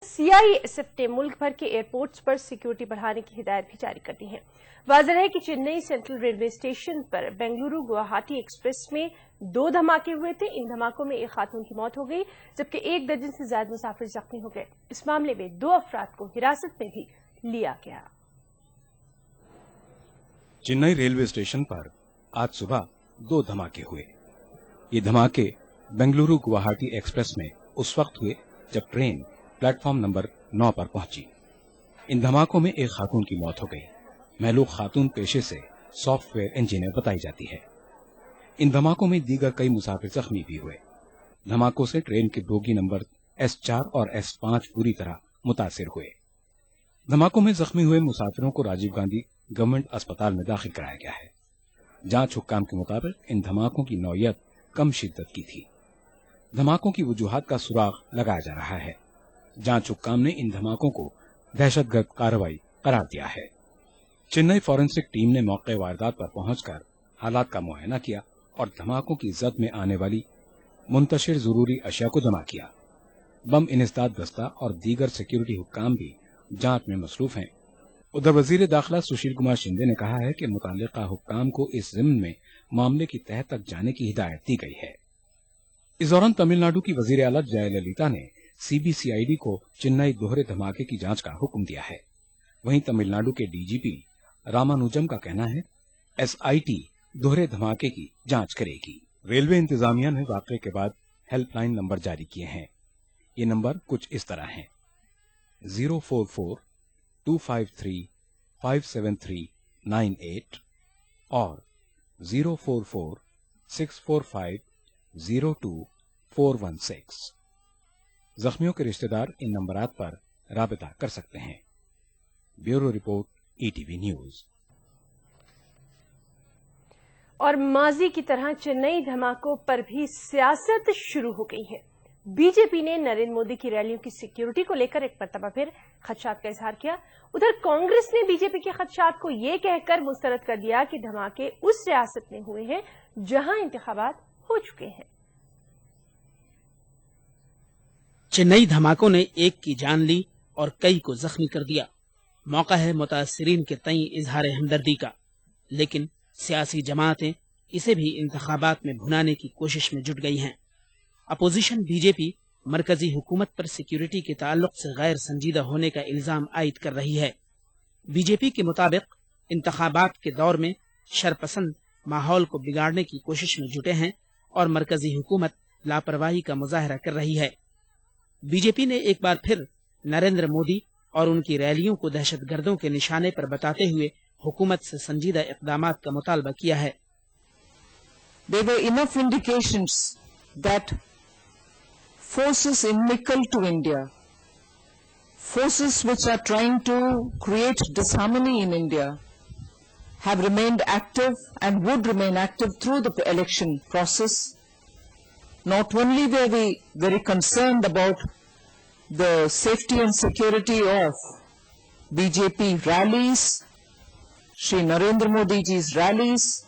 CISF نے ملک بھر کے ایئرپورٹس پر سیکیورٹی بڑھانے کی ہدایت بھی جاری کر دی ہے۔ واضح ہے کہ چنئی سینٹرل ریلوے اسٹیشن پر بنگلورو گوہاٹی ایکسپریس میں 2 دھماکے ہوئے تھے۔ ان دھماکوں میں ایک خاتون کی موت ہو گئی جبکہ 1 درجن سے زائد مسافر زخمی ہو گئے۔ اس معاملے میں 2 افراد کو حراست میں بھی لیا گیا۔ چنئی ریلوے اسٹیشن پر آج صبح 2 دھماکے ہوئے۔ یہ دھماکے بنگلورو گوہاٹی ایکسپریس میں اس وقت ہوئے جب ٹرین پلیٹ فارم نمبر 9 پر پہنچی۔ ان دھماکوں میں ایک خاتون کی موت ہو گئی۔ مہلوک خاتون پیشے سے سافٹ ویئر انجینئر بتائی جاتی ہے۔ ان دھماکوں میں دیگر کئی مسافر زخمی بھی ہوئے۔ دھماکوں سے ٹرین کے بوگی نمبر S4 اور S5 پوری طرح متاثر ہوئے۔ دھماکوں میں زخمی ہوئے مسافروں کو راجیو گاندھی گورنمنٹ اسپتال میں داخل کرایا گیا ہے۔ جانچ حکام کے مطابق ان دھماکوں کی نوعیت کم شدت کی تھی۔ دھماکوں کی وجوہات کا سراغ لگایا جا رہا ہے۔ جانچ حکام نے ان دھماکوں کو دہشت گرد کارروائی قرار دیا ہے۔ چنئی فورینسک ٹیم نے موقع واردات پر پہنچ کر حالات کا معائنہ کیا اور دھماکوں کی زد میں آنے والی منتشر ضروری اشیاء کو جمع کیا۔ بم انسداد دستہ اور دیگر سیکیورٹی حکام بھی جانچ میں مصروف ہیں۔ ادھر وزیر داخلہ سشیل کمار شندے نے کہا ہے کہ متعلقہ حکام کو اس ضمن میں معاملے کی تہہ تک جانے کی ہدایت دی گئی ہے۔ اس دوران تمل ناڈو کی وزیر اعلیٰ جے للیتا نے CBCID کو چنئی دوہرے دھماکے کی جانچ کا حکم دیا ہے۔ وہیں تمل ناڈو کے DGP رامانوجم کا کہنا ہے SIT دوہرے دھماکے کی جانچ کرے گی۔ ریلوے انتظامیہ نے واقعے کے بعد ہیلپ لائن نمبر جاری کیے ہیں۔ یہ نمبر کچھ اس طرح ہیں: 044-253-57398 اور 044-645-02416۔ زخمیوں کے رشتہ دار ان نمبرات پر رابطہ کر سکتے ہیں۔ Bureau report ETV news. اور ماضی کی طرح چنئی دھماکوں پر بھی سیاست شروع ہو گئی ہے۔ BJP نے نریندر مودی کی ریلیوں کی سیکیورٹی کو لے کر ایک مرتبہ پھر خدشات کا اظہار کیا۔ ادھر کانگریس نے BJP کے خدشات کو یہ کہہ کر مسترد کر دیا کہ دھماکے اس ریاست میں ہوئے ہیں جہاں انتخابات ہو چکے ہیں۔ چنئی دھماکوں نے ایک کی جان لی اور کئی کو زخمی کر دیا۔ موقع ہے متاثرین کے تئیں اظہار ہمدردی کا، لیکن سیاسی جماعتیں اسے بھی انتخابات میں بھنانے کی کوشش میں جٹ گئی ہیں۔ اپوزیشن BJP مرکزی حکومت پر سیکیورٹی کے تعلق سے غیر سنجیدہ ہونے کا الزام عائد کر رہی ہے۔ BJP کے مطابق انتخابات کے دور میں شرپسند ماحول کو بگاڑنے کی کوشش میں جٹے ہیں اور مرکزی حکومت لاپرواہی کا مظاہرہ کر رہی ہے۔ BJP نے ایک بار پھر نریندر مودی اور ان کی ریلیوں کو دہشت گردوں کے نشانے پر بتاتے ہوئے حکومت سے سنجیدہ اقدامات کا مطالبہ کیا ہے۔ There were enough indications that forces inimical to India, forces which are trying to create disharmony in India, have remained active and would remain active through the election process. Not only were we very concerned about the safety and security of BJP rallies, Shri Narendra Modi ji's rallies,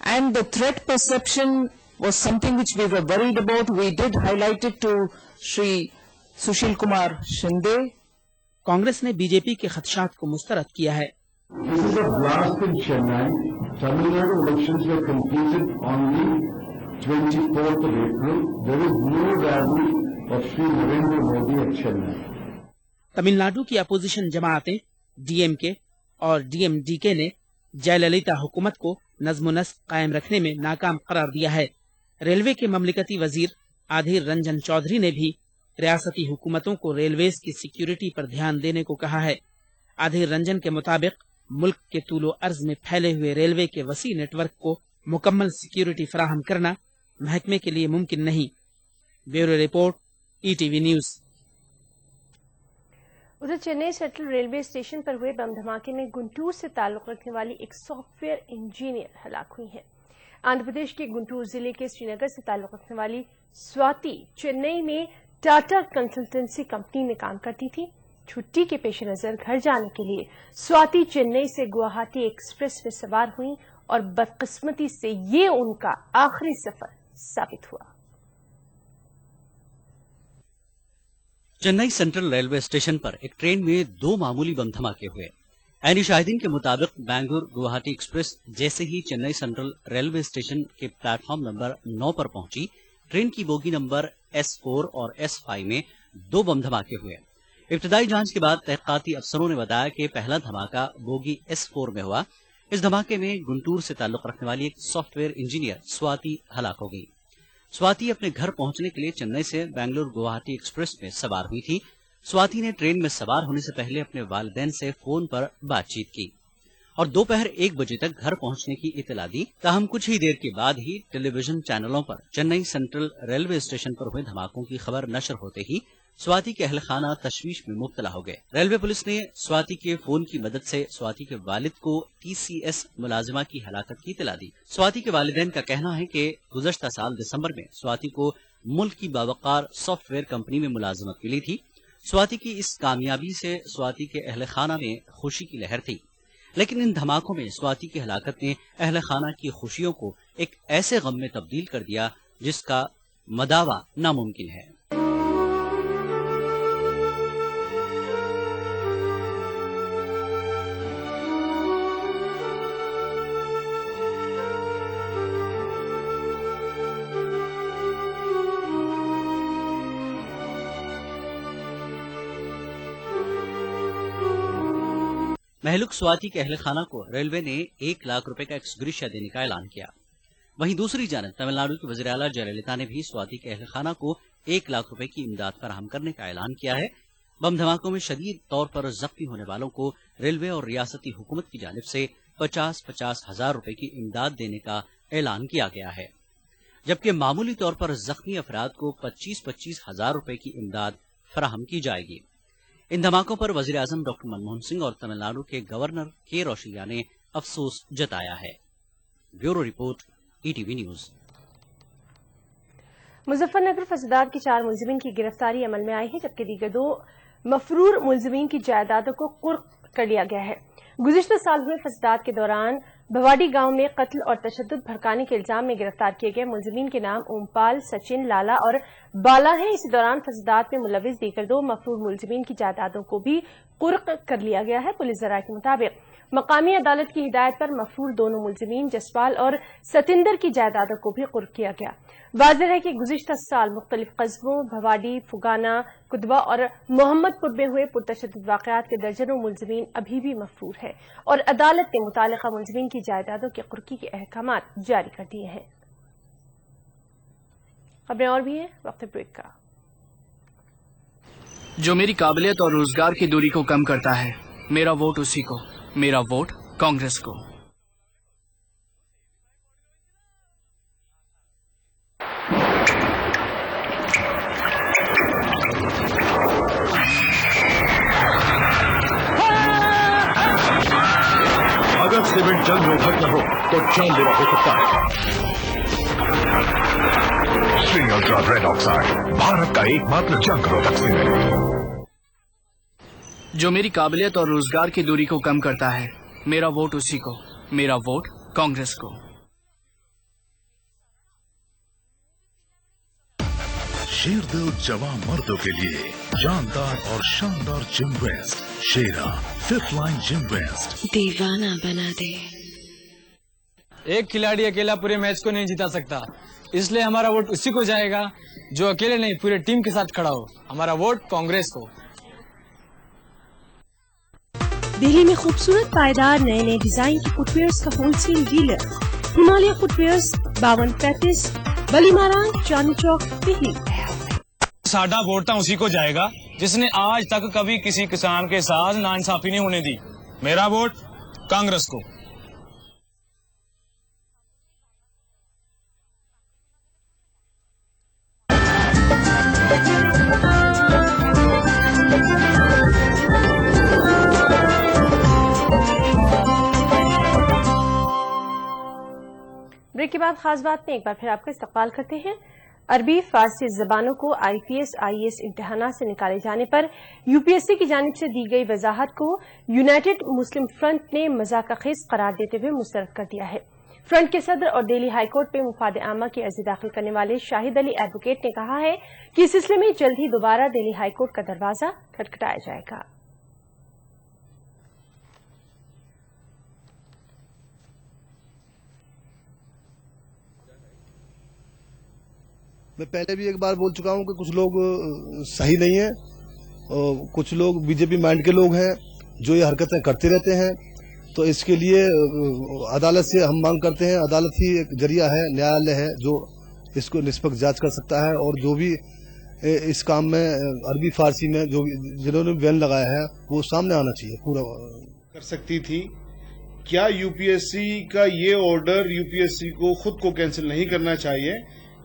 and the threat perception was something which we were worried about. We did highlight it to Shri Sushil Kumar Shinde. Congress نے BJP کے خدشات کو مسترد کیا ہے۔ This is a blast in Chennai. Tamil Nadu elections were completed on the 24th of April. There is no rally of Shri Narendra Modi at Chennai. Tamil Nadu کی opposition جماعتیں DMK اور DMDK نے جے للیتا حکومت کو نظم و نسق قائم رکھنے میں ناکام قرار دیا ہے۔ ریلوے کے مملکتی وزیر آدھیر رنجن چودھری نے بھی ریاستی حکومتوں کو ریلویز کی سیکیورٹی پر دھیان دینے کو کہا ہے۔ آدھیر رنجن کے مطابق ملک کے طول و عرض میں پھیلے ہوئے ریلوے کے وسیع نیٹ ورک کو مکمل سیکیورٹی فراہم کرنا محکمے کے لیے ممکن نہیں۔ Bureau report ETV news. ادھر چنئی سینٹرل ریلوے اسٹیشن پر ہوئے بم دھماکے میں گنٹور سے تعلق رکھنے والی ایک سافٹ ویئر انجینئر ہلاک ہوئی ہیں۔ آندھرا پردیش کے گنٹور ضلع کے سری نگر سے تعلق رکھنے والی سواتی چنئی میں ٹاٹا کنسلٹنسی کمپنی میں کام کرتی تھی۔ چھٹی کے پیش نظر گھر جانے کے لیے سواتی چنئی سے گوہاٹی ایکسپریس میں سوار ہوئیں اور بدقسمتی سے یہ ان کا آخری سفر ثابت ہوا۔ चेन्नई सेंट्रल रेलवे स्टेशन पर एक ट्रेन में 2 मामूली बम धमाके हुए। ऐनी शाहिदीन के मुताबिक बेंगलुरु गुवाहाटी एक्सप्रेस जैसे ही चेन्नई सेंट्रल रेलवे स्टेशन के प्लेटफॉर्म नंबर 9 पर पहुंची, ट्रेन की बोगी नंबर S4 और S5 में 2 बम धमाके हुए। इब्तदाई जांच के बाद तहकीकाती अफसरों ने बताया कि पहला धमाका बोगी S4 में हुआ। इस धमाके में गुंटूर से ताल्लुक रखने वाली एक सॉफ्टवेयर इंजीनियर स्वाति हलाक हो गई। स्वाति अपने घर पहुंचने के लिए चेन्नई से बेंगलुरु गुवाहाटी एक्सप्रेस में सवार हुई थी। स्वाति ने ट्रेन में सवार होने से पहले अपने वालिदैन से फोन पर बातचीत की और दोपहर 1 बजे तक घर पहुंचने की इतला दी। ताहम कुछ ही देर के बाद ही टेलीविजन चैनलों पर चेन्नई सेंट्रल रेलवे स्टेशन पर हुए धमाकों की खबर नशर होते ही स्वाति के अहल खाना तशवीश में मुब्तला हो गए। रेलवे पुलिस ने स्वाति के फोन की मदद से स्वाति के वालिद को TCS मुलाजिमा की हलाकत की इतला दी। स्वाति के वालिदैन का कहना है कि गुज़श्ता साल दिसंबर में स्वाति को मुल्क की बावकार सॉफ्टवेयर कंपनी में मुलाजिमत मिली थी। स्वाति की इस कामयाबी से स्वाति के अहल खाना में खुशी की लहर थी, लेकिन इन धमाकों में स्वाति की हलाकत ने अहल खाना की खुशियों को एक ऐसे गम में तब्दील कर दिया जिसका मदावा नामुमकिन है। महलुक स्वाति के अहल खाना को रेलवे ने 1 लाख रुपए का एक्सग्रेशिया देने का ऐलान किया। वहीं दूसरी जानब तमिलनाडु की वज़ीर आला जयललिता ने भी स्वाति के अहल खाना को 1 लाख रुपए की इमदाद फराहम करने का ऐलान किया है। बम धमाकों में शदीद तौर पर जख्मी होने वालों को रेलवे और रियासती हुकूमत की जानिब से 50-50 हजार रुपए की इमदाद देने का ऐलान किया गया है, जबकि मामूली तौर पर जख्मी अफराद को 25-25 हजार रुपए की इमदाद फराहम की जाएगी। इन धमाकों पर वजीर आजम डॉक्टर मनमोहन सिंह और तमिलनाडु के गवर्नर के रोशैया ने अफसोस जताया है। Bureau report, ETV news. Muzaffarnagar फसादात के 4 मुलजिमीन की गिरफ्तारी अमल में आई है, जबकि दीगर 2 मफरूर मुलजिमीन की जायदादों को कुर्क कर लिया गया है। गुज़िश्ता साल हुए फसादात के दौरान भवाडी गांव में कत्ल और तशद्दुद भड़काने के इल्जाम में गिरफ्तार किए गए मुलजिमीन के नाम ओमपाल, सचिन, लाला और बाला हैं। इसी दौरान फसादात में मुलविस दीगर 2 मफरूर मुलजिमीन की जायदादों को भी कुर्क कर लिया गया है। पुलिस ज़राए के मुताबिक मकामी अदालत की हिदायत पर मफरूर दोनों मुलजिमीन जसपाल और सतिंदर की जायदादों को भी कुर्क किया गया। वाज़ेह है कि गुज़िश्ता साल मुख्तलिफ कस्बों भवाडी, फुगाना, कुदवा और मोहम्मदपुर में हुए पुरतशद्दुद वाक़यात के दर्जनों मुलजिमीन अभी भी मफरूर है और अदालत ने मुतालिका मुलजिमीन की जायदादों की कुर्की के अहकामात जारी कर दिए हैं। खबरें और भी हैं, वक्त ब्रेक का। जो मेरी काबिलियत और रोजगार की दूरी को कम करता है, मेरा वोट उसी को, मेरा वोट कांग्रेस को। अगर सीमेंट जंग रोधक न हो तो जानलेवा हो सकता है। Shri ultra red oxide, Bharat का एकमात्र जंग रोधक सीमेंट। जो मेरी काबिलियत और रोजगार की दूरी को कम करता है, मेरा वोट उसी को, मेरा वोट कांग्रेस को। शेरदिल जवान मर्दों के लिए जानदार और शानदार जिम वेस्ट, शेरा 5th लाइन जिम वेस्ट। दीवाना बना दे। एक खिलाड़ी अकेला पूरे मैच को नहीं जिता सकता, इसलिए हमारा वोट उसी को जाएगा जो अकेले नहीं पूरे टीम के साथ खड़ा हो। हमारा वोट कांग्रेस को। दिल्ली में खूबसूरत पायदार नए नए डिजाइन की फुटवेयर्स का wholesale dealer Himalaya footwears, 5235 बलीमारान, Chandni Chowk, Delhi. साडा वोट तो उसी को जाएगा जिसने आज तक कभी किसी किसान के साथ नाइंसाफी नहीं होने दी। मेरा वोट कांग्रेस को। ब्रेक के बाद खास बात में एक बार फिर आपका इस्तकबाल करते हैं। अरबी फारसी जबानों को IPS IAS इम्तिहानात से निकाले जाने पर UPSC की जानिब से दी गई वजाहत को यूनाइटेड मुस्लिम फ्रंट ने मजाकखेज करार देते हुए मुस्तरद कर दिया है। फ्रंट के सदर और दिल्ली हाईकोर्ट पे मुफाद आमा की अर्जी दाखिल करने वाले शाहिद अली एडवोकेट ने कहा है कि इस सिलसिले में जल्द ही दोबारा दिल्ली हाईकोर्ट का दरवाजा खटखटाया जाएगा। मैं पहले भी एक बार बोल चुका हूं कि कुछ लोग सही नहीं है और कुछ लोग बीजेपी माइंड के लोग हैं जो ये हरकतें करते रहते हैं। तो इसके लिए अदालत से हम मांग करते हैं, अदालत ही एक जरिया है, न्यायालय है जो इसको निष्पक्ष जांच कर सकता है और जो भी इस काम में अरबी फारसी में जो जिन्होंने बैन लगाया है वो सामने आना चाहिए पूरा कर सकती थी। क्या यूपीएससी का ये ऑर्डर यूपीएससी को खुद को कैंसिल नहीं करना चाहिए?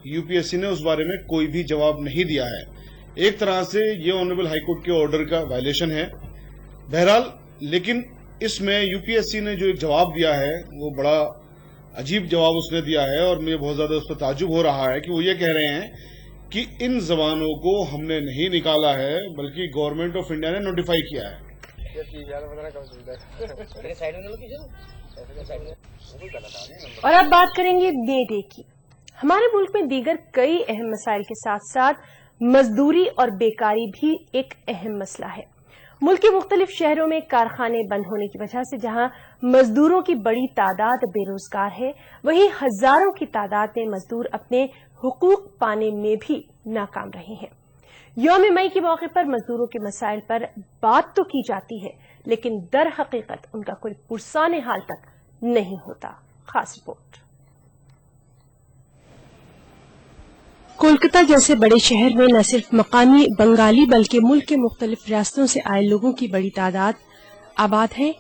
यूपीएससी ने उस बारे में कोई भी जवाब नहीं दिया है। एक तरह से ये ऑनरेबल हाईकोर्ट के ऑर्डर का वायलेशन है। बहरहाल लेकिन इसमें यूपीएससी ने जो एक जवाब दिया है वो बड़ा अजीब जवाब उसने दिया है और मुझे बहुत ज्यादा उस पर ताज्जुब हो रहा है कि वो ये कह रहे हैं कि इन जबानों को हमने नहीं निकाला है बल्कि गवर्नमेंट ऑफ इंडिया ने नोटिफाई किया है। और अब बात करेंगे मे डे की। हमारे मुल्क में दीगर कई अहम मसाइल के साथ साथ मजदूरी और बेकारी भी एक अहम मसला है। मुल्क के मुख्तलिफ शहरों में कारखाने बंद होने की वजह से जहां मजदूरों की बड़ी तादाद बेरोजगार है, वहीं हजारों की तादाद में मजदूर अपने हुकूक पाने में भी नाकाम रहे हैं। यौम मई के मौके पर मजदूरों के मसाइल पर बात तो की जाती है, लेकिन दर हकीकत उनका कोई पुरसाने हाल तक नहीं होता। खास रिपोर्ट। कोलकाता जैसे बड़े शहर में न सिर्फ मकामी बंगाली बल्कि मुल्क के मुख्तलिफ रियासतों से आए लोगों की बड़ी तादाद आबाद है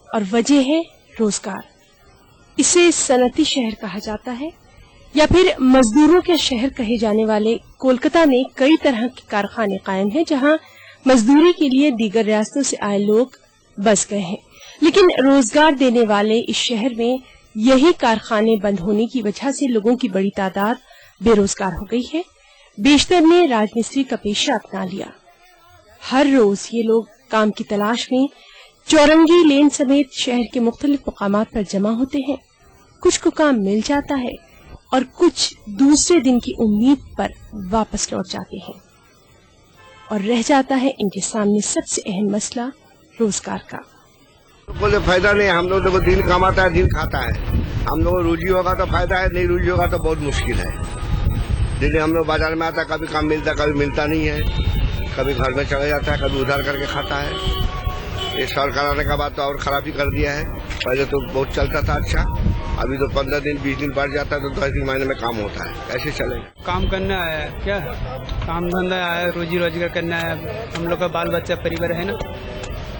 और वजह है रोजगार। इसे सनती शहर कहा जाता है या फिर मजदूरों के शहर कहे जाने वाले कोलकाता में कई तरह के कारखाने कायम हैं जहां मजदूरी के लिए दीगर रियासतों से आए लोग बस गए हैं। लेकिन रोजगार देने वाले इस शहर में यही कारखाने बंद होने की वजह से लोगों की बड़ी तादाद बेरोजगार हो गई है। बेशतर ने राजमिस्त्री का पेशा अपना लिया। हर रोज ये लोग काम की तलाश में चौरंगी लेन समेत शहर के मुख्तलिफ मकामात पर जमा होते हैं। कुछ को काम मिल जाता है और कुछ दूसरे दिन की उम्मीद पर वापस लौट जाते हैं और रह जाता है इनके सामने सबसे अहम मसला रोजगार का। कोई फायदा नहीं, हम लोग दिन कमाता है दिन खाता है। हम लोग रोजी होगा तो फायदा है, नहीं रोजी होगा तो बहुत मुश्किल है। दिन हम लोग बाजार में आता है, कभी काम मिलता कभी मिलता नहीं है, कभी घर में चला जाता है, कभी उधार करके खाता है। ये सरकार आने का बाद तो और खराबी कर दिया है। पहले तो बहुत चलता था अच्छा, अभी तो 15 दिन 20 दिन बढ़ जाता है तो 10 महीने में काम होता है। कैसे चलेगा? काम करना है क्या, काम धंधा है, रोजी रोजगार करना है। हम लोग का बाल बच्चा परिवार है ना,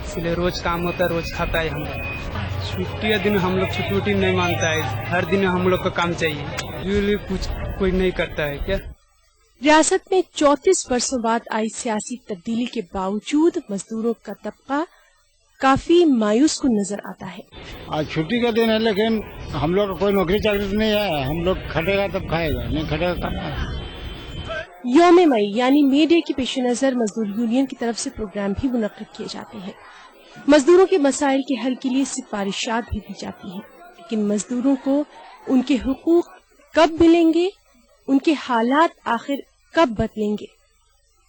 इसलिए रोज काम होता है, रोज खाता है। हम छुट्टी दिन हम लोग छुट्टी नहीं मानता है, हर दिन हम लोग का काम चाहिए। कुछ कोई नहीं करता है क्या? रियासत में 34 वर्षों बाद आई सियासी तब्दीली के बावजूद मजदूरों का तबका काफी मायूस कुन नजर आता है। आज छुट्टी का दिन है लेकिन हम लोग कोई नौकरी चाकरी नहीं है। हम लोग खटेगा तब खाएगा, नहीं खटेगा खाना। यौम मई यानी मे डे के पेश नजर मजदूर यूनियन की तरफ से प्रोग्राम भी मुनक्किद किए जाते हैं। मजदूरों के मसाइल के हल के लिए सिफारिशात भी दी जाती हैं, लेकिन मजदूरों को उनके हुकूक कब मिलेंगे, उनके हालात आखिर कब बदलेंगे,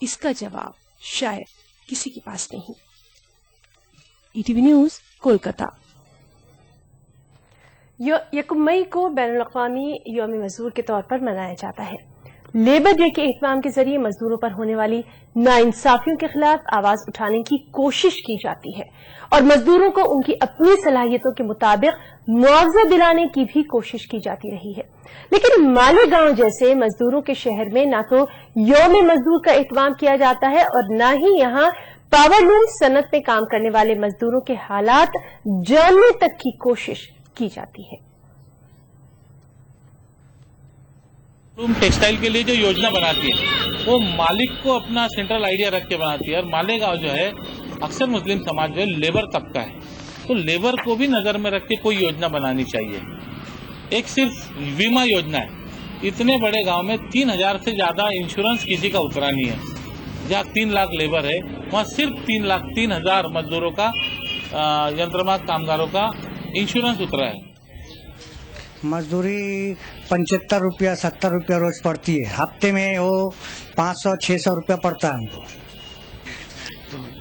इसका जवाब शायद किसी के पास नहीं। ETV news Kolkata. यकम मई को बैनुल-अक़वामी यौम मजदूर के तौर पर मनाया जाता है। लेबर डे के एहतमाम के जरिए मजदूरों पर होने वाली नाइंसाफियों के खिलाफ आवाज उठाने की कोशिश की जाती है और मजदूरों को उनकी अपनी सलाहियतों के मुताबिक मुआवजा दिलाने की भी कोशिश की जाती रही है। लेकिन मालेगांव जैसे मजदूरों के शहर में न तो यौम मजदूर का एहतमाम किया जाता है और न ही यहाँ पावरलूम सनत में काम करने वाले मजदूरों के हालात जानने तक की कोशिश की जाती है। टेक्सटाइल के लिए जो योजना बनाती है वो मालिक को अपना सेंट्रल आइडिया रख के बनाती है और मालेगांव जो है अक्सर मुस्लिम समाज जो है लेबर तबका है, तो लेबर को भी नजर में रख के कोई योजना बनानी चाहिए। एक सिर्फ बीमा योजना है, इतने बड़े गांव में 3000 से ज्यादा इंश्योरेंस किसी का उतरा नहीं है। जहाँ 3 लाख लेबर है वहाँ सिर्फ 3,03,000 मजदूरों का यंत्रमाग कामगारों का इंश्योरेंस उतरा है। मजदूरी 75 रुपया 70 रुपया रोज पड़ती है, हफ्ते में वो 500-600 रुपया पड़ता है हमको।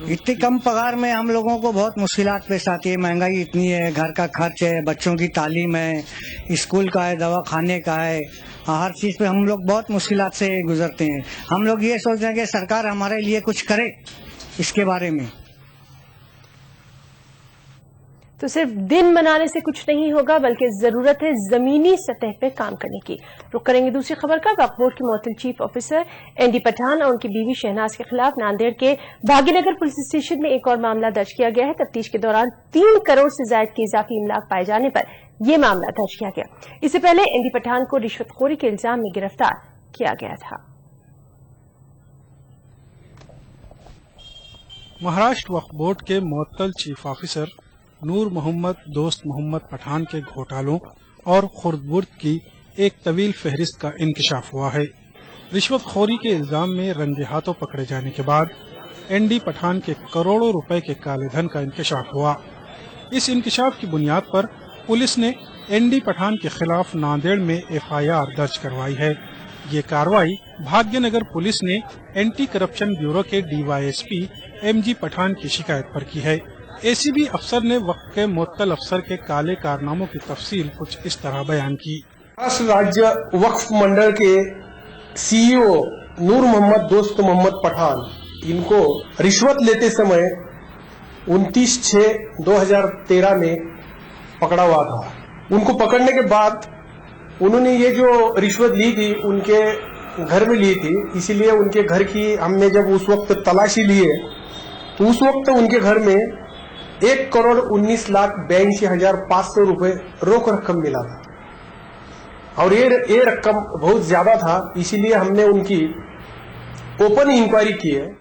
इतनी कम पगार में हम लोगों को बहुत मुश्किलात पेश आती है। महंगाई इतनी है, घर का खर्च है, बच्चों की तालीम है, स्कूल का है, दवा खाने का है, हर चीज़ पे हम लोग बहुत मुश्किलात से गुजरते हैं। हम लोग ये सोच रहे हैं कि सरकार हमारे लिए कुछ करे इसके बारे में। तो सिर्फ दिन मनाने से कुछ नहीं होगा, बल्कि जरूरत है जमीनी सतह पर काम करने की। रुक करेंगे दूसरी खबर का। वक्फ बोर्ड के मुअत्तल चीफ ऑफिसर एनडी पठान और उनकी बीवी शहनाज के खिलाफ नांदेड़ के भाग्यनगर पुलिस स्टेशन में एक और मामला दर्ज किया गया है। तफ्तीश के दौरान 3 करोड़ से ज्यादा के इजाफी इमलाक पाए जाने पर यह मामला दर्ज किया गया। इससे पहले एनडी पठान को रिश्वतखोरी के इल्जाम में गिरफ्तार किया गया था। महाराष्ट्र वक्फ बोर्ड के मुअत्तल चीफ ऑफिसर नूर मोहम्मद दोस्त मोहम्मद पठान के घोटालों और खुर्द-बुर्द की एक तवील फहरिस्त का इंकशाफ हुआ है। रिश्वतखोरी के इल्जाम में रंगे हाथों पकड़े जाने के बाद एनडी पठान के करोड़ों रुपए के काले धन का इंकशाफ हुआ। इस इंकशाफ की बुनियाद पर पुलिस ने एनडी पठान के खिलाफ नांदेड़ में एफआईआर दर्ज करवाई है। ये कार्रवाई भाग्यनगर पुलिस ने एंटी करप्शन ब्यूरो के डीवाईएसपी एमजी पठान की शिकायत पर की है। एसीबी अफसर ने वक्फ के मुअत्तल अफसर के काले कारनामों की तफसील कुछ इस तरह बयान की। महाराष्ट्र राज्य वक्फ मंडल के सीईओ नूर मोहम्मद दोस्त मोहम्मद पठान, इनको रिश्वत लेते समय 29/6/2013 में पकड़ा हुआ था। उनको पकड़ने के बाद उन्होंने ये जो रिश्वत ली थी उनके घर में ली थी, इसीलिए उनके घर की हमने जब उस वक्त तलाशी लिए तो उस वक्त उनके घर में 1,19,82,500 रुपए रोक रकम मिला था और ये रकम बहुत ज्यादा था, इसीलिए हमने उनकी ओपन इंक्वायरी की है।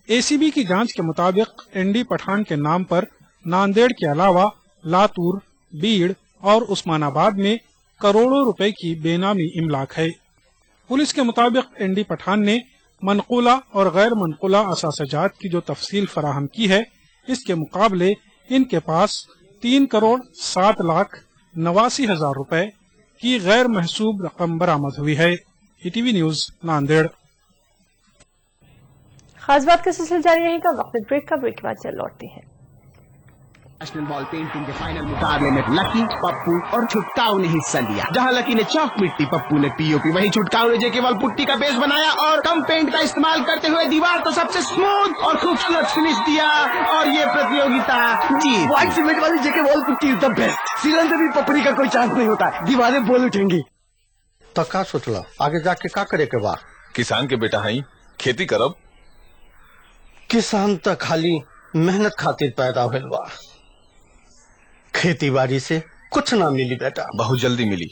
एसीबी की जांच के मुताबिक एनडी पठान के नाम पर नांदेड़ के अलावा लातूर, बीड़ और उस्मानाबाद में करोड़ों रुपए की बेनामी इमलाक है। पुलिस के मुताबिक एनडी पठान ने मनकुला और गैर मनकुला असासजात की जो तफसील फराहम की है, इसके मुकाबले इनके पास 3,07,89,000 रुपए की गैर महसूब रकम बरामद हुई है। ETV news Nanded. खास बात का सिलसिला जारी रहेगा। वक्त ब्रेक का, ब्रेक के बाद चल लौटते हैं। नेशनल बॉल पेंटिंग के फाइनल मुकाबले में लकी, पप्पू और छुटकाऊ ने हिस्सा लिया। जहां लकी ने चौक मिट्टी, पप्पू ने पीओपी, वहीं छुटकाऊ ने केवल पुट्टी का बेस बनाया और कम पेंट का इस्तेमाल करते हुए दीवार को सबसे स्मूथ और खूबसूरत फिनिश दिया और ये प्रतियोगिता जीत। व्हाइट सीमेंट वाली JK wall putty is the best. सीलन से भी पपड़ी का कोई चांस नहीं होता, दीवारें बोल उठेंगी। तो का सोचला आगे जाके का करे के बा? किसान के बेटा हई, खेती करब। किसान तो खाली मेहनत खातिर पैदा होल बा, खेती बाड़ी से कुछ ना मिली बेटा। बहुत जल्दी मिली।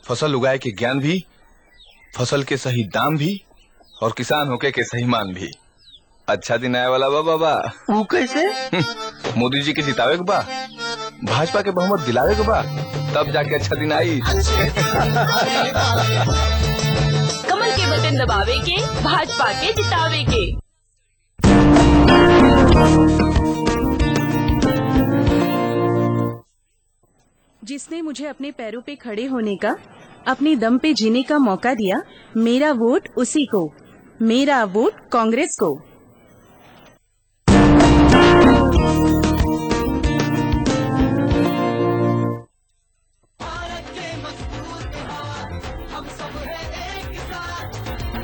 फसल उगाए के ज्ञान भी, फसल के सही दाम भी और किसान होके के सही मान भी। अच्छा दिन आया वाला बा बाबा। वो कैसे? मोदी जी के जितावे के बा, भाजपा के बहुमत दिलावे के बा, तब जाके अच्छा दिन आई। कमल के बटन दबावे के, भाजपा के जितावे के। जिसने मुझे अपने पैरों पे खड़े होने का, अपने दम पे जीने का मौका दिया, मेरा वोट उसी को, मेरा वोट कांग्रेस को।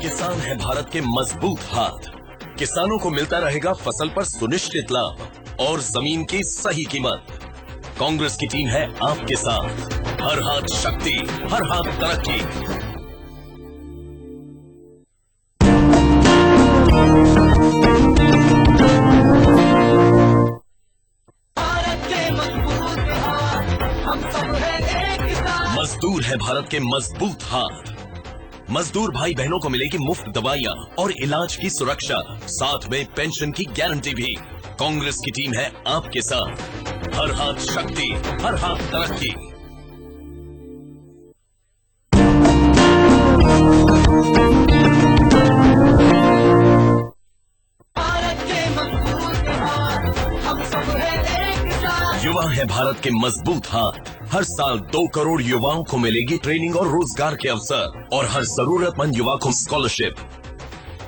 किसान है भारत के मजबूत हाथ। किसानों को मिलता रहेगा फसल पर सुनिश्चित लाभ और जमीन की सही कीमत। कांग्रेस की टीम है आपके साथ। हर हाथ शक्ति, हर हाथ तरक्की। मजदूर है भारत के मजबूत हाथ। मजदूर भाई बहनों को मिलेगी मुफ्त दवाइयाँ और इलाज की सुरक्षा, साथ में पेंशन की गारंटी भी। कांग्रेस की टीम है आपके साथ। हर हाथ शक्ति, हर हाथ तरक्की। युवा है भारत के मजबूत हाथ। हर साल 2 करोड़ युवाओं को मिलेगी ट्रेनिंग और रोजगार के अवसर और हर जरूरतमंद युवा को स्कॉलरशिप।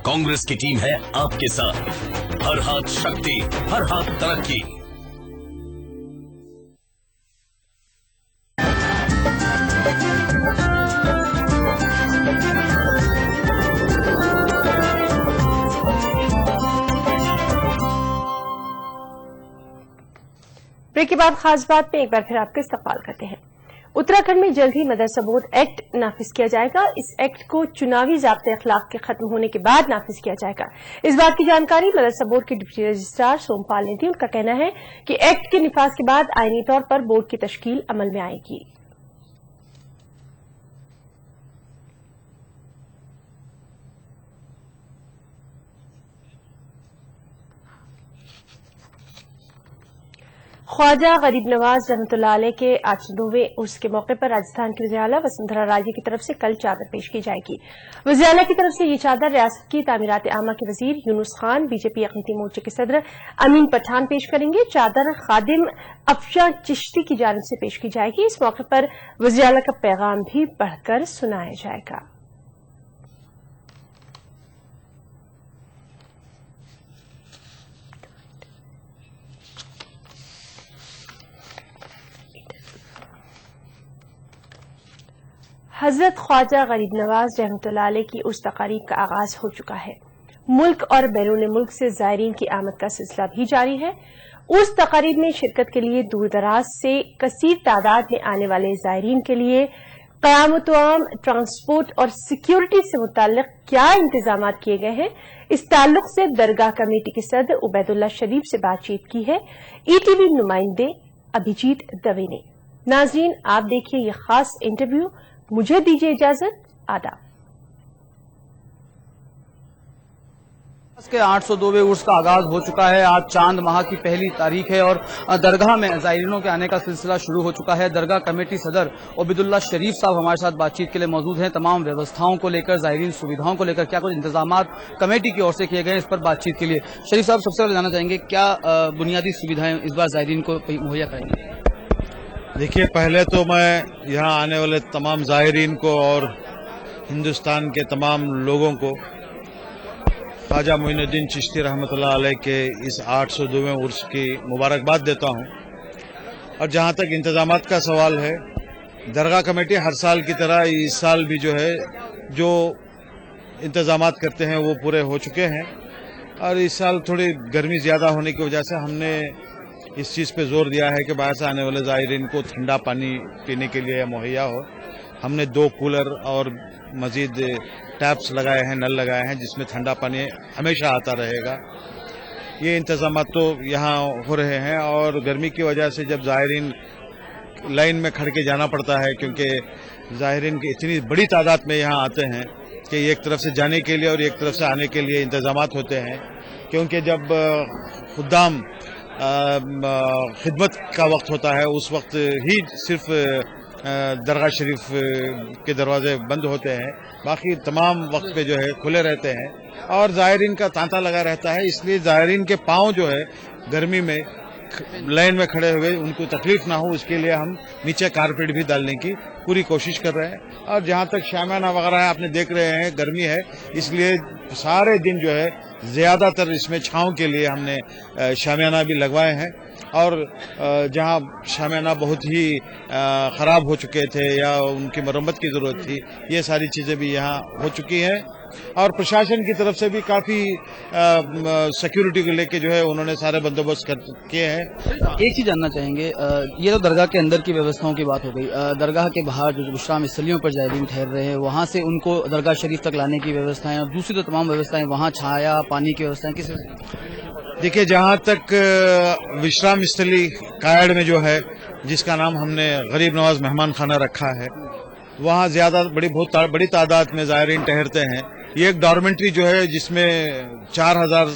कांग्रेस की टीम है आपके साथ। हर हाथ शक्ति, हर हाथ तरक्की। ब्रेक के बाद खास बात में एक बार फिर आपका इस्तकबाल करते हैं। उत्तराखंड में जल्द ही मदरसा बोर्ड एक्ट नाफिज किया जाएगा। इस एक्ट को चुनावी ज़ाब्ते अखलाक के खत्म होने के बाद नाफिज किया जाएगा। इस बात की जानकारी मदरसा बोर्ड के डिप्टी रजिस्ट्रार सोमपाल ने दी। उनका कहना है कि एक्ट के निफाज के बाद आईनी तौर पर बोर्ड की तश्कील अमल में आएगी। ख्वाजा गरीब नवाज रहमतुल्लाह अलैह के 809वें उर्स के मौके पर राजस्थान की वज़ीर आला वसुंधरा राजे की तरफ से कल चादर पेश की जाएगी। वज़ीर आला की तरफ से ये चादर रियासत की तामीरात आमा के वजीर यूनुस खान, बीजेपी अक़नीती मोर्चे के सदर अमीन पठान पेश करेंगे। चादर खादिम अफशा चिश्ती की जानिब से पेश की जाएगी। इस मौके पर वज़ीर आला का पैगाम भी पढ़कर सुनाया जाएगा। हजरत ख्वाजा गरीब नवाज रहमतुल्लाह अलैह की उर्स तकारीब का आगाज हो चुका है। मुल्क और बैरून मुल्क से ज़ायरीन की आमद का सिलसिला भी जारी है। उर्स तकारीब में शिरकत के लिए दूर दराज से कसीर तादाद में आने वाले ज़ायरीन के लिए क़याम-ओ-तआम, ट्रांसपोर्ट और सिक्योरिटी से मुताल्लिक क्या इंतजाम किए गए हैं, इस ताल्लुक से दरगाह कमेटी के सदर उबैदुल्ला शरीफ से बातचीत की है ईटीवी नुमाइंदे अभिजीत दवे ने। नाज़रीन, आप देखिए ये खास इंटरव्यू। मुझे दीजिए इजाजत। आदाब। के 802वें उर्स का आगाज हो चुका है। आज चांद माह की पहली तारीख है और दरगाह में ज़ायरीनों के आने का सिलसिला शुरू हो चुका है। दरगाह कमेटी सदर उबैदुल्ला शरीफ साहब हमारे साथ बातचीत के लिए मौजूद हैं। तमाम व्यवस्थाओं को लेकर, ज़ायरीन सुविधाओं को लेकर क्या कुछ इंतजामात कमेटी की ओर से किए गए हैं, इस पर बातचीत के लिए शरीफ साहब सबसे पहले जानना चाहेंगे क्या बुनियादी सुविधाएं इस बार ज़ायरीन को मुहैया करेंगे? देखिए, पहले तो मैं यहाँ आने वाले तमाम ज़ायरीन को और हिंदुस्तान के तमाम लोगों को ख्वाजा मोइनुद्दीन चिश्ती रहमतुल्लाह अलैह के इस 802वें उर्स की मुबारकबाद देता हूँ। और जहाँ तक इंतजामात का सवाल है, दरगाह कमेटी हर साल की तरह इस साल भी जो है जो इंतजामात करते हैं वो पूरे हो चुके हैं। और इस साल थोड़ी गर्मी ज़्यादा होने की वजह से हमने इस चीज़ पे जोर दिया है कि बाहर से आने वाले ज़ायरीन को ठंडा पानी पीने के लिए मुहैया हो। हमने 2 कूलर और मज़ीद टैप्स लगाए हैं, नल लगाए हैं, जिसमें ठंडा पानी हमेशा आता रहेगा। ये इंतजाम तो यहाँ हो रहे हैं। और गर्मी की वजह से जब ज़ायरीन लाइन में खड़ के जाना पड़ता है, क्योंकि ज़ायरीन की इतनी बड़ी तादाद में यहाँ आते हैं कि एक तरफ से जाने के लिए और एक तरफ से आने के लिए इंतजामात होते हैं। क्योंकि जब खुद्दाम खिदमत का वक्त होता है, उस वक्त ही सिर्फ दरगाह शरीफ के दरवाजे बंद होते हैं, बाकी तमाम वक्त पे जो है खुले रहते हैं। और ज़ायरीन का तांता लगा रहता है, इसलिए ज़ायरीन के पाँव जो है गर्मी में लाइन में खड़े हुए उनको तकलीफ ना हो, उसके लिए हम नीचे कारपेट भी डालने की पूरी कोशिश कर रहे हैं। और जहाँ तक शामियाना वगैरह है, आपने देख रहे हैं गर्मी है, इसलिए सारे दिन जो है ज़्यादातर इसमें छाँव के लिए हमने शामियाना भी लगवाए हैं। और जहाँ शामियाना बहुत ही ख़राब हो चुके थे या उनकी मरम्मत की ज़रूरत थी, ये सारी चीज़ें भी यहाँ हो चुकी हैं। और प्रशासन की तरफ से भी काफ़ी सिक्योरिटी को लेके जो है उन्होंने सारे बंदोबस्त किए हैं। एक चीज़ जानना चाहेंगे, ये तो दरगाह के अंदर की व्यवस्थाओं की बात हो गई। दरगाह के बाहर जो विश्राम स्थलियों पर ज़ायरीन ठहर रहे हैं, वहाँ से उनको दरगाह शरीफ तक लाने की व्यवस्थाएं और दूसरी तो तमाम व्यवस्थाएं, वहाँ छाया पानी की व्यवस्थाएं किस? देखिए, जहाँ तक विश्राम स्थली कायड़ में जो है, जिसका नाम हमने गरीब नवाज मेहमान खाना रखा है, वहाँ बहुत बड़ी तादाद में ज़ायरीन ठहरते हैं। ये एक डॉर्मेंट्री जो है जिसमें 4000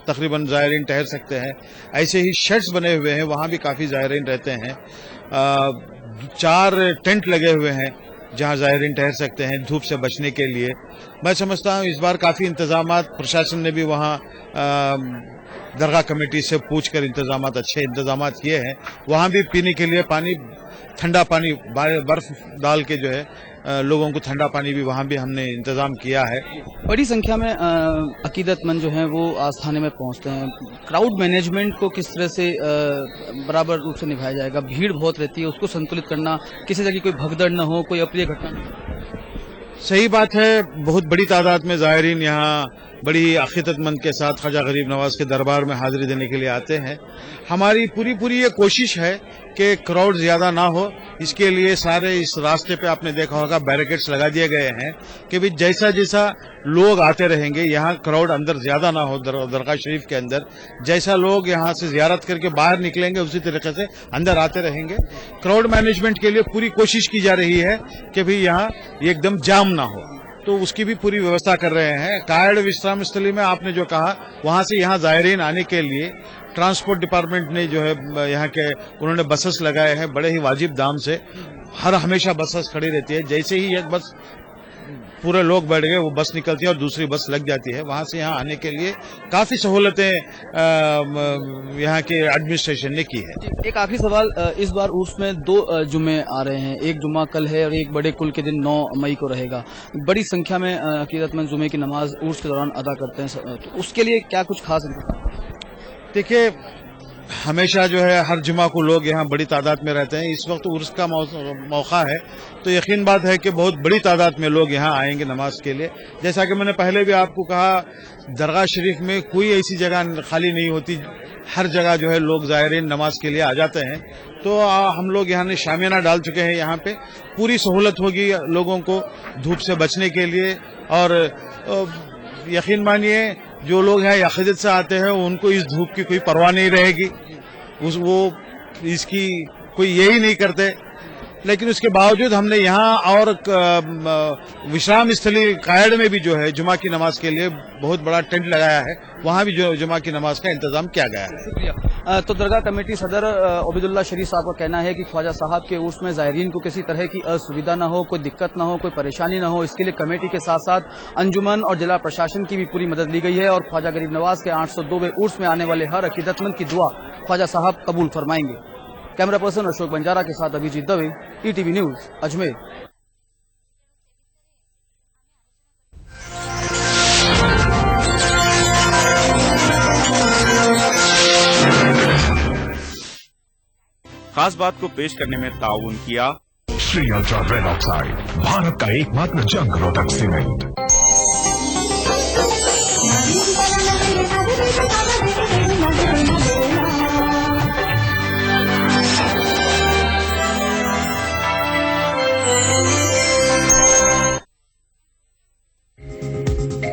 तकरीबन ज़ायरीन ठहर सकते हैं। ऐसे ही शेड्स बने हुए हैं, वहाँ भी काफ़ी ज़ायरीन रहते हैं। 4 टेंट लगे हुए हैं जहाँ ज़ायरीन ठहर सकते हैं धूप से बचने के लिए। मैं समझता हूँ इस बार काफ़ी इंतजामात प्रशासन ने भी वहाँ दरगाह कमेटी से पूछकर अच्छे इंतजामात किए हैं। वहाँ भी पीने के लिए पानी ठंडा पानी बर्फ डाल के जो है लोगों को ठंडा पानी भी वहाँ भी हमने इंतजाम किया है। बड़ी संख्या में अकीदतमंद जो हैं वो आस्थाने में पहुंचते हैं। क्राउड मैनेजमेंट को किस तरह से बराबर रूप से निभाया जाएगा? भीड़ बहुत रहती है, उसको संतुलित करना, किसी जगह कोई भगदड़ न हो, कोई अप्रिय घटना न हो। सही बात है, बहुत बड़ी तादाद में ज़ायरीन यहाँ बड़ी अकीदतमंद के साथ ख्वाजा गरीब नवाज के दरबार में हाजिरी देने के लिए आते हैं। हमारी पूरी ये कोशिश है कि क्राउड ज्यादा ना हो, इसके लिए सारे इस रास्ते पे आपने देखा होगा बैरिकेड्स लगा दिए गए हैं कि भी जैसा जैसा लोग आते रहेंगे, यहाँ क्राउड अंदर ज्यादा ना हो। दरगाह शरीफ के अंदर जैसा लोग यहाँ से जियारत करके बाहर निकलेंगे उसी तरीके से अंदर आते रहेंगे। क्राउड मैनेजमेंट के लिए पूरी कोशिश की जा रही है कि भी यहाँ एकदम जाम ना हो, तो उसकी भी पूरी व्यवस्था कर रहे हैं। कायड़ विश्राम स्थली में आपने जो कहा, वहां से यहाँ ज़ायरीन आने के लिए ट्रांसपोर्ट डिपार्टमेंट ने जो है यहाँ के उन्होंने बसेस लगाए हैं बड़े ही वाजिब दाम से। हर हमेशा बसेस खड़ी रहती है, जैसे ही एक बस पूरे लोग बैठ गए वो बस निकलती है और दूसरी बस लग जाती है। वहां से यहाँ आने के लिए काफी सहूलतें यहाँ के एडमिनिस्ट्रेशन ने की है। एक आखिरी सवाल, इस बार उर्स में 2 जुम्मे आ रहे हैं, एक जुम्मा कल है और एक बड़े कुल के दिन 9 मई को रहेगा। बड़ी संख्या में अकीदतमंद जुम्मे की नमाज उर्स के दौरान अदा करते हैं, तो उसके लिए क्या कुछ खास? देखिए, हमेशा जो है हर जुमा को लोग यहाँ बड़ी तादाद में रहते हैं। इस वक्त उर्स का मौका है, तो यकीन बात है कि बहुत बड़ी तादाद में लोग यहाँ आएंगे नमाज के लिए। जैसा कि मैंने पहले भी आपको कहा, दरगाह शरीफ में कोई ऐसी जगह खाली नहीं होती, हर जगह जो है लोग ज़ायरीन नमाज के लिए आ जाते हैं। तो हम लोग यहाँ ने शामियाना डाल चुके हैं, यहाँ पे पूरी सहूलत होगी लोगों को धूप से बचने के लिए। और यकीन मानिए, जो लोग यहाँ अक़ीदत से आते हैं उनको इस धूप की कोई परवाह नहीं रहेगी, वो इसकी कोई यही नहीं करते। लेकिन उसके बावजूद हमने यहाँ और विश्राम स्थली कायड़ में भी जो है जुमा की नमाज के लिए बहुत बड़ा टेंट लगाया है, वहाँ भी जो जुमा की नमाज का इंतजाम किया गया है। तो दरगाह कमेटी सदर उबैदुल्लाह शरीफ साहब का कहना है कि ख्वाजा साहब के उर्स में ज़ायरीन को किसी तरह की असुविधा न हो, कोई दिक्कत न हो, कोई परेशानी न हो, इसके लिए कमेटी के साथ साथ अंजुमन और जिला प्रशासन की भी पूरी मदद ली गई है। और ख्वाजा गरीब नवाज के 802वें उर्स में आने वाले हर अकीदतमंद की दुआ ख्वाजा साहब कबूल फरमाएंगे। कैमरा पर्सन अशोक बंजारा के साथ अभिजीत दवे, ईटीवी न्यूज, अजमेर। खास बात को पेश करने में ताउन किया Shri ultra red oxide, Bharat का एकमात्र जंग रोधक सीमेंट।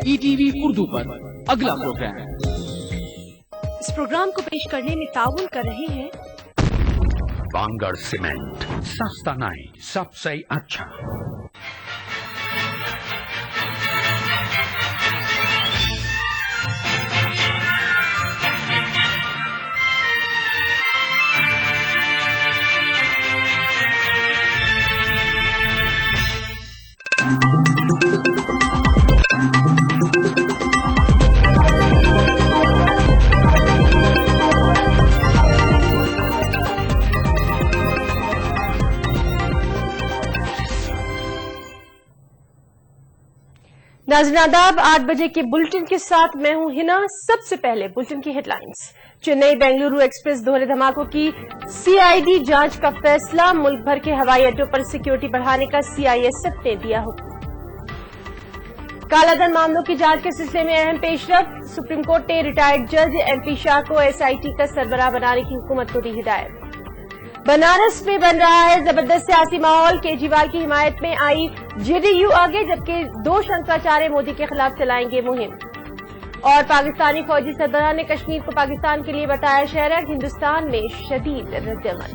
ईटीवी उर्दू पर अगला प्रोग्राम। इस प्रोग्राम को पेश करने में ताउन कर रहे हैं बांगड़ सीमेंट, सस्ता नहीं, सबसे अच्छा। नाज़रीन आदाब, 8 बजे के बुलेटिन के साथ मैं हूं हिना। सबसे पहले बुलेटिन की हेडलाइंस। चेन्नई बेंगलुरु एक्सप्रेस दोहरे धमाकों की सीआईडी जांच का फैसला। मुल्क भर के हवाई अड्डों पर सिक्योरिटी बढ़ाने का सीआईएसएफ ने दिया हुक्म। कालाधन मामलों की जांच के सिलसिले में अहम पेशरफ। सुप्रीम कोर्ट ने रिटायर्ड जज एमपी शाह को एसआईटी का सरबराह बनाने की हुकूमत को दी हिदायत। बनारस में बन रहा है जबरदस्त सियासी माहौल। केजरीवाल की हिमायत में आई जेडीयू आगे, जबकि 2 शंकराचार्य मोदी के खिलाफ चलाएंगे मुहिम। और पाकिस्तानी फौजी सरबराह ने कश्मीर को पाकिस्तान के लिए बताया शहर। हिंदुस्तान में शदीद रद्दअमल।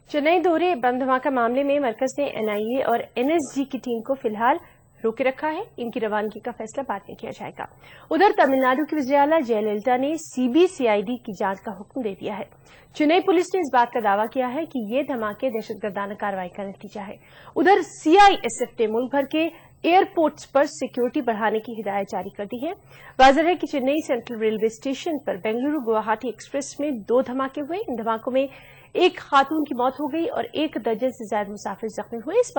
चेन्नई दोहरे बम धमाका मामले में मरकज ने एनआईए और एनएसजी की टीम को फिलहाल रोके रखा है। इनकी रवानगी का फैसला बाद में किया जाएगा। उधर तमिलनाडु की वज़ीर-ए-आला जयललिता ने सीबीसीआईडी की जांच का हुक्म दे दिया है। चेन्नई पुलिस ने इस बात का दावा किया है कि ये धमाके दहशतगर्दाना कार्रवाई का नतीजा है। उधर सीआईएसएफ ने मुल्क भर के एयरपोर्ट्स पर सिक्योरिटी बढ़ाने की हिदायत जारी कर दी है। वाज़ेह है कि चेन्नई सेंट्रल रेलवे स्टेशन पर बेंगलुरु गुवाहाटी एक्सप्रेस में 2 धमाके हुए। इन धमाकों में एक खातून की मौत हो गई और 1 दर्जन से ज्यादा मुसाफिर जख्मी हुए। इस